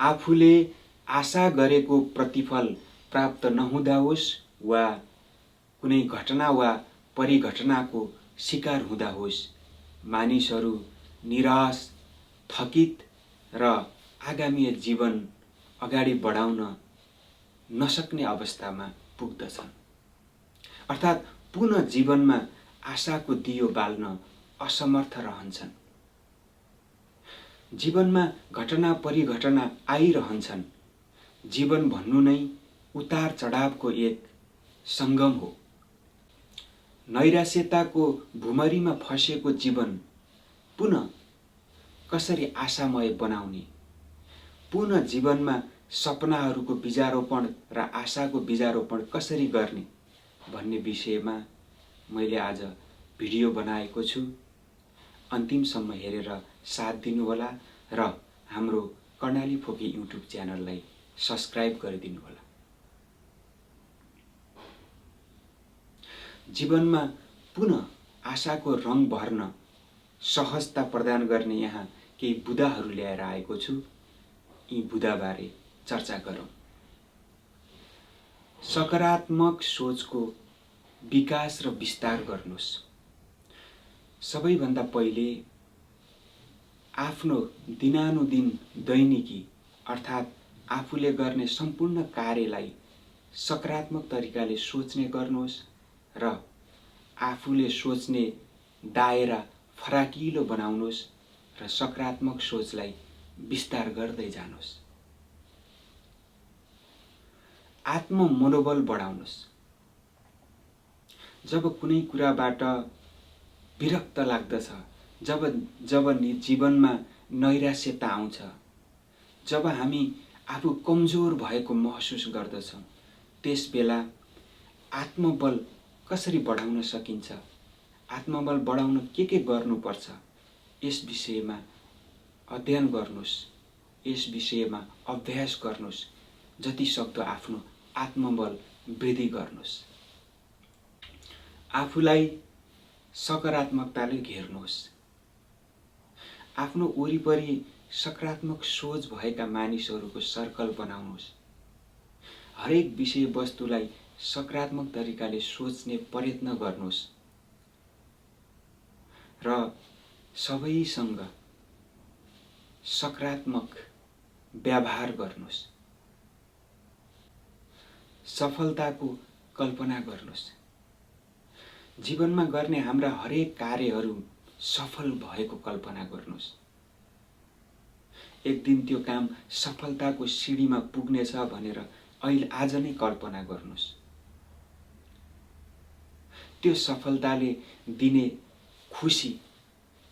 आफूले आशा गरेको प्रतिफल प्राप्त नहुँदा होस् वा कुनै घटना वा परिघटनाको शिकार हुँदा होस्, मानिसहरू निराश, थकित र आगामी जीवन अगाडि बढाउन नसक्ने अवस्थामा पुग्दछन्। अर्थात् पुनः जीवनमा आशाको दियो बाल्न असमर्थ रहन्छन्। जीवनमा घटना परिघटना आइरहन्छन्। जीवन भन्नु नै उतार चढावको एक सङ्गम हो। नैराश्यताको भुमरीमा फसेको जीवन पुनः कसरी आशामय बनाउने, पुनः जीवनमा सपनाहरूको बीजारोपण र आशाको बीजारोपण कसरी गर्ने भन्ने विषयमा मैले आज भिडियो बनाएको छु। अन्तिमसम्म हेरेर साथ दिनुहोला र हाम्रो कर्णाली फोकी युट्युब च्यानललाई सब्स्क्राइब गरिदिनुहोला। जीवनमा पुनः आशाको रङ भर्न सहजता प्रदान गर्ने यहाँ केही बुदाहरू ल्याएर आएको छु। यी बुदाबारे चर्चा गरौँ। सकारात्मक सोचको विकास र विस्तार गर्नुहोस्। सबैभन्दा पहिले आफ्नो दिनानुदिन दैनिकी अर्थात् आफूले गर्ने सम्पूर्ण कार्यलाई सकारात्मक तरिकाले सोच्ने गर्नुहोस् र आफूले सोच्ने दायरा फराकिलो बनाउनुहोस् र सकारात्मक सोचलाई विस्तार गर्दै जानुहोस्। आत्म मनोबल बढाउनुहोस्। जब कुनै कुराबाट विरक्त लाग्दछ, जब जीवनमा नैराश्यता आउँछ, जब हामी आफू कमजोर भएको महसुस गर्दछौँ, त्यसबेला आत्मबल कसरी बढाउन सकिन्छ, आत्मबल बढाउन के गर्नुपर्छ, यस विषयमा अध्ययन गर्नुहोस्, यस विषयमा अभ्यास गर्नुहोस्। जति सक्दो आफ्नो आत्मबल वृद्धि गर्नुहोस्। आफूलाई सकारात्मकताले घेर्नुहोस्। आफ्नो वरिपरि सकारात्मक सोच भएका मानिसहरूको सर्कल बनाउनुहोस्। हरेक विषयवस्तुलाई सकारात्मक तरिकाले सोच्ने प्रयत्न गर्नुहोस् र सबैसँग सकारात्मक व्यवहार गर्नुहोस्। सफलताको कल्पना गर्नुहोस्। जीवनमा गर्ने हाम्रा हरेक कार्यहरू सफल भएको कल्पना गर्नुहोस्। एक दिन त्यो काम सफलताको सिडीमा पुग्नेछ भनेर आज नै कल्पना गर्नुहोस्। त्यो सफलताले दिने खुसी,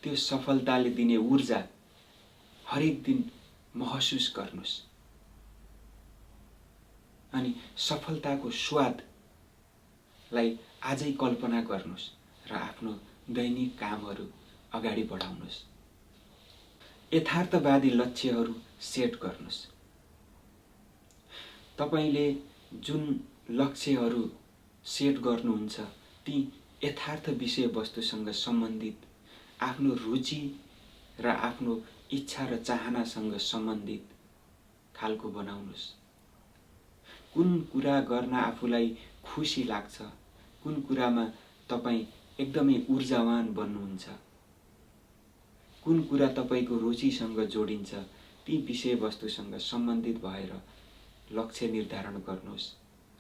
त्यो सफलताले दिने ऊर्जा हरेक दिन महसुस गर्नुहोस् अनि सफलताको स्वादलाई आजै कल्पना गर्नुहोस् र आफ्नो दैनिक कामहरू अगाडि बढाउनुहोस्। यथार्थवादी लक्ष्यहरू सेट गर्नुहोस्। तपाईले जुन लक्ष्यहरू सेट गर्नुहुन्छ ती यथार्थ विषयवस्तुसँग सम्बन्धित, आफ्नो रुचि र आफ्नो इच्छा र चाहनासँग सम्बन्धित खालको बनाउनुहोस्। कुन कुरा गर्न आफूलाई खुसी लाग्छ, कुन कुरामा तपाईँ एकदमै ऊर्जावान बन्नुहुन्छ, कुन कुरा तपाईको रुचिसँग जोडिन्छ, ती विषयवस्तुसँग सम्बन्धित भएर लक्ष्य निर्धारण गर्नुहोस्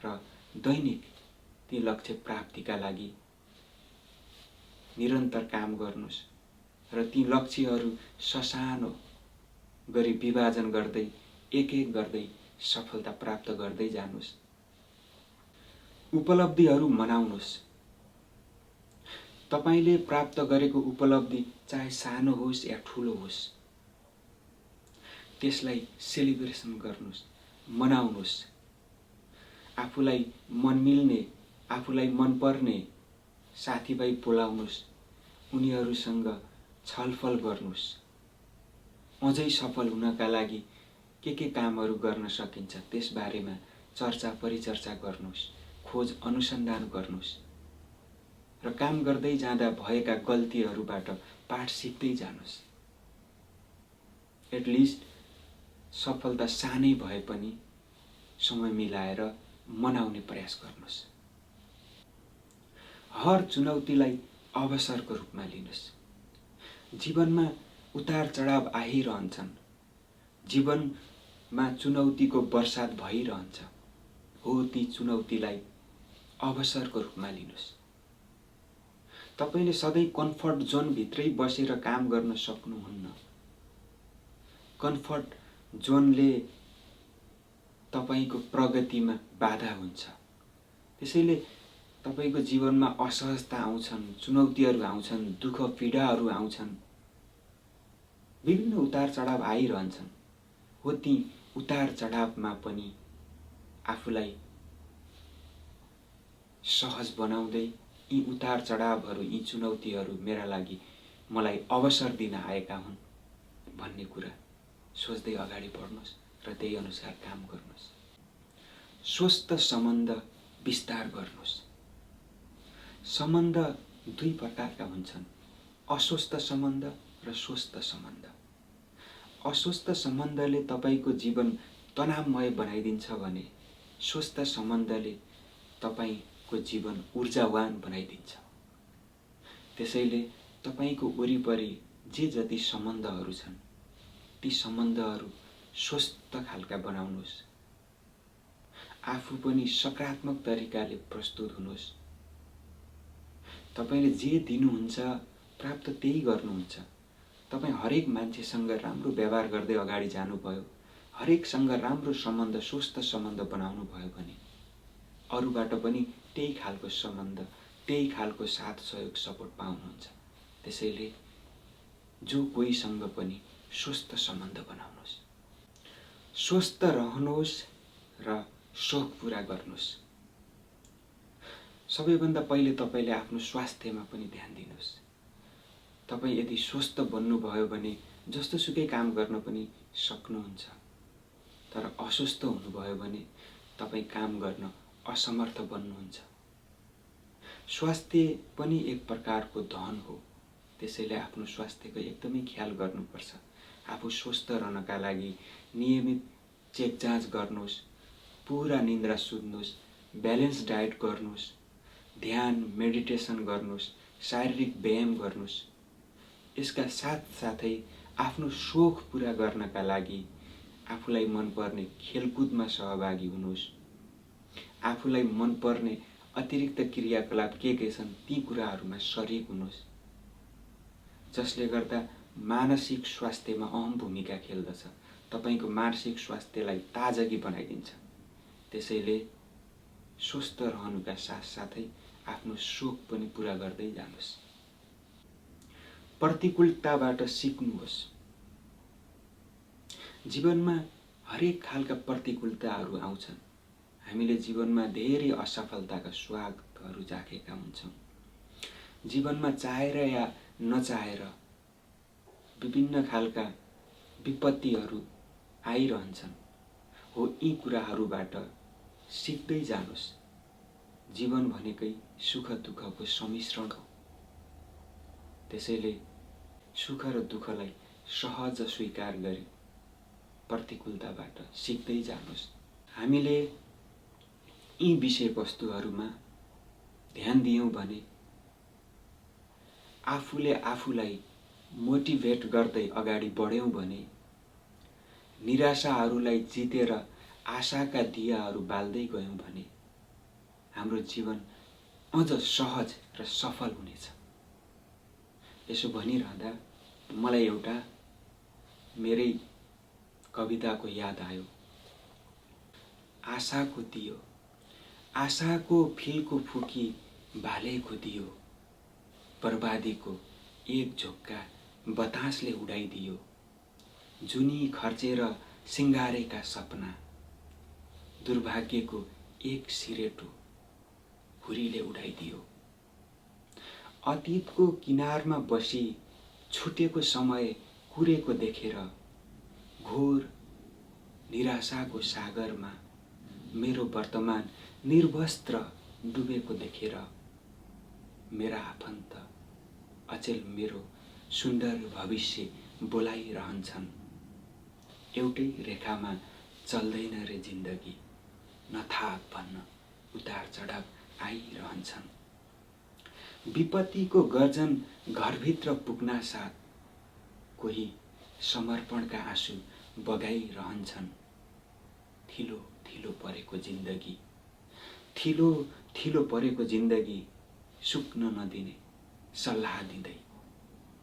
र दैनिक ती लक्ष्य प्राप्तिका लागि निरन्तर काम गर्नुहोस् र ती लक्ष्यहरू ससानो गरी विभाजन गर्दै एक गर्दै सफलता प्राप्त गर्दै जानुहोस्। उपलब्धिहरू मनाउनुहोस्। तपाईले प्राप्त गरेको उपलब्धि चाहे सानो होस् या ठुलो होस्, त्यसलाई सेलिब्रेसन गर्नुहोस्, मनाउनुहोस्। आफूलाई मन मिल्ने, आफूलाई मनपर्ने साथीभाइ बोलाउनुहोस्, उनीहरूसँग छलफल गर्नुहोस्। अझै सफल हुनका लागि के कामहरू गर्न सकिन्छ त्यसबारेमा चर्चा परिचर्चा गर्नुहोस्, खोज अनुसन्धान गर्नुहोस् र काम गर्दै जाँदा भएका गल्तीहरूबाट पाठ सिक्दै जानुहोस्। एटलिस्ट सफलता सानै भए पनि समय मिलाएर मनाउने प्रयास गर्नुहोस्। हर चुनौतीलाई अवसरको रूपमा लिनुहोस्। जीवनमा उतार चढाव आइरहन्छन्। जीवनमा चुनौतीको बर्सात भइरहन्छ। हो, ती चुनौतीलाई अवसरको रूपमा लिनुहोस्। तपाईले सधैँ कम्फर्ट जोनभित्रै बसेर काम गर्न सक्नुहुन्न। कम्फर्ट जोनले तपाईको प्रगतिमा बाधा हुन्छ। त्यसैले तपाईको जीवनमा असहजता आउँछन्, चुनौतीहरू आउँछन्, दुःख पीडाहरू आउँछन्, विभिन्न उतार चढाव आइरहन्छन्। हो, ती उतार चढावमा पनि आफूलाई सहज बनाउँदै यी उतार चढावहरू, यी चुनौतीहरू मेरा लागि मलाई अवसर दिन आएका हुन् भन्ने कुरा सोच्दै अगाडि बढ्नुहोस् र त्यही अनुसार काम गर्नुहोस्। स्वस्थ सम्बन्ध विस्तार गर्नुहोस्। सम्बन्ध दुई प्रकारका हुन्छन्, अस्वस्थ सम्बन्ध र स्वस्थ सम्बन्ध। अस्वस्थ सम्बन्धले तपाईको जीवन तनावमय बनाइदिन्छ भने स्वस्थ सम्बन्धले तपाईको जीवन ऊर्जावान बनाइदिन्छ। त्यसैले तपाईको वरिपरि जे जति सम्बन्धहरू छन् ती सम्बन्धहरू स्वस्थ खालका बनाउनुहोस्। आफू पनि सकारात्मक तरिकाले प्रस्तुत हुनुहोस्। तपाईले जे दिनुहुन्छ प्राप्त त्यही गर्नुहुन्छ। तपाई हरेक मान्छेसँग राम्रो व्यवहार गर्दै अगाडि जानुभयो, हरेकसँग राम्रो सम्बन्ध, स्वस्थ सम्बन्ध बनाउनु भयो भने अरूबाट पनि त्यही खालको सम्बन्ध, त्यही खालको साथ सहयोग सपोर्ट पाउनुहुन्छ। त्यसैले जो कोहीसँग पनि स्वस्थ सम्बन्ध बनाउनुहोस्। स्वस्थ रहनुहोस् र शोक पूरा गर्नुहोस्। सबैभन्दा पहिले तपाईले आफ्नो स्वास्थ्यमा पनि ध्यान दिनुहोस्। तपाई यदि स्वस्थ बन्नुभयो भने जस्तोसुकै काम गर्न पनि सक्नुहुन्छ। तर अस्वस्थ हुनुभयो भने तपाई काम गर्न असमर्थ बन्नुहुन्छ। स्वास्थ्य पनि एक प्रकारको धन हो। त्यसैले आफ्नो स्वास्थ्यको एकदमै ख्याल गर्नुपर्छ। आफू स्वस्थ रहनका लागि नियमित चेक जाँच गर्नुहोस्, पूरा निन्द्रा सुत्नुहोस्, ब्यालेन्स डाइट गर्नुहोस्, ध्यान मेडिटेसन गर्नुहोस्, शारीरिक व्यायाम गर्नुहोस्। यसका साथसाथै आफ्नो शोख पूरा गर्नका लागि आफूलाई मनपर्ने खेलकुदमा सहभागी हुनुहोस्। आफूलाई मनपर्ने अतिरिक्त क्रियाकलाप के छन् ती कुराहरूमा सरिक हुनुहोस्, जसले गर्दा मानसिक स्वास्थ्यमा अहम भूमिका खेल्दछ। तपाईको मानसिक स्वास्थ्यलाई ताजगी बनाइदिन्छ। त्यसैले स्वस्थ रहनुका साथसाथै आफ्नो शोक पनि पूरा गर्दै जानुहोस्। प्रतिकूलताबाट सिक्नुहोस्। जीवनमा हरेक खालका प्रतिकूलताहरू आउँछन्। हामीले जीवनमा धेरै असफलताका स्वादहरू चाखेका हुन्छौँ। जीवनमा चाहेर या नचाहेर विभिन्न खालका विपत्तिहरू आइरहन्छन्। हो, यी कुराहरूबाट सिक्दै जानुहोस्। जीवन भनेकै सुख दुःखको सम्मिश्रण हो। त्यसैले सुख र दुःखलाई सहज स्वीकार गरी प्रतिकूलताबाट सिक्दै जानुहोस्। हामीले यी विषयवस्तुहरूमा ध्यान दियौं भने आफूले आफूलाई मोटिभेट गर्दै अगाडि बढ्यौं भने निराशाहरूलाई जितेर आशाका दियाहरू बाल्दै गयौं भने हाम्रो जीवन अझ सहज र सफल हुनेछ। यसो भनिरहँदा मलाई एउटा मेरै कविताको याद आयो। आशाको दियो, आशाको फिलको फुकी भालेको दियो, बर्बादीको एक झोक्का बतासले उडाइदियो। जुनी खर्चेर सिंगारेका सपना दुर्भाग्यको एक सिरेटो हुरीले उडाइदियो। अतीतको किनारमा बसी छुटेको समय कुरेको देखेर घोर निराशाको सागरमा मेरो वर्तमान निर्वस्त्र डुबेको देखेर मेरा आफन्त अचेल मेरो सुन्दर भविष्य बोलाइरहन्छन्। एउटै रेखामा चल्दैन रे जिन्दगी, नथाक भन्न उतार चढाव आइरहन्छन्। विपत्तिको गर्जन घरभित्र पुग्नासाथ कोही समर्पणका आँसु बगाइरहन्छन्। थिलो थिलो परेको जिन्दगी, थिलो थिलो परेको जिन्दगी सुक्न नदिने सल्लाह दिँदै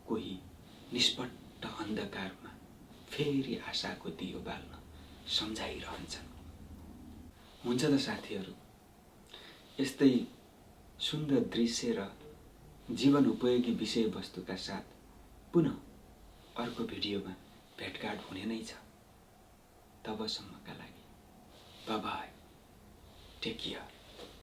कोही निष्पट्ट अन्धकारमा फेरि आशाको दियो बाल्न सम्झाइरहन्छन्। हुन्छ त साथीहरू, यस्तै सुन्दर दृश्य र जीवन उपयोगी विषयवस्तुका साथ पुनः अर्को भिडियोमा भेटघाट हुने नै छ। तबसम्मका लागि बाय बाय, टेक केयर।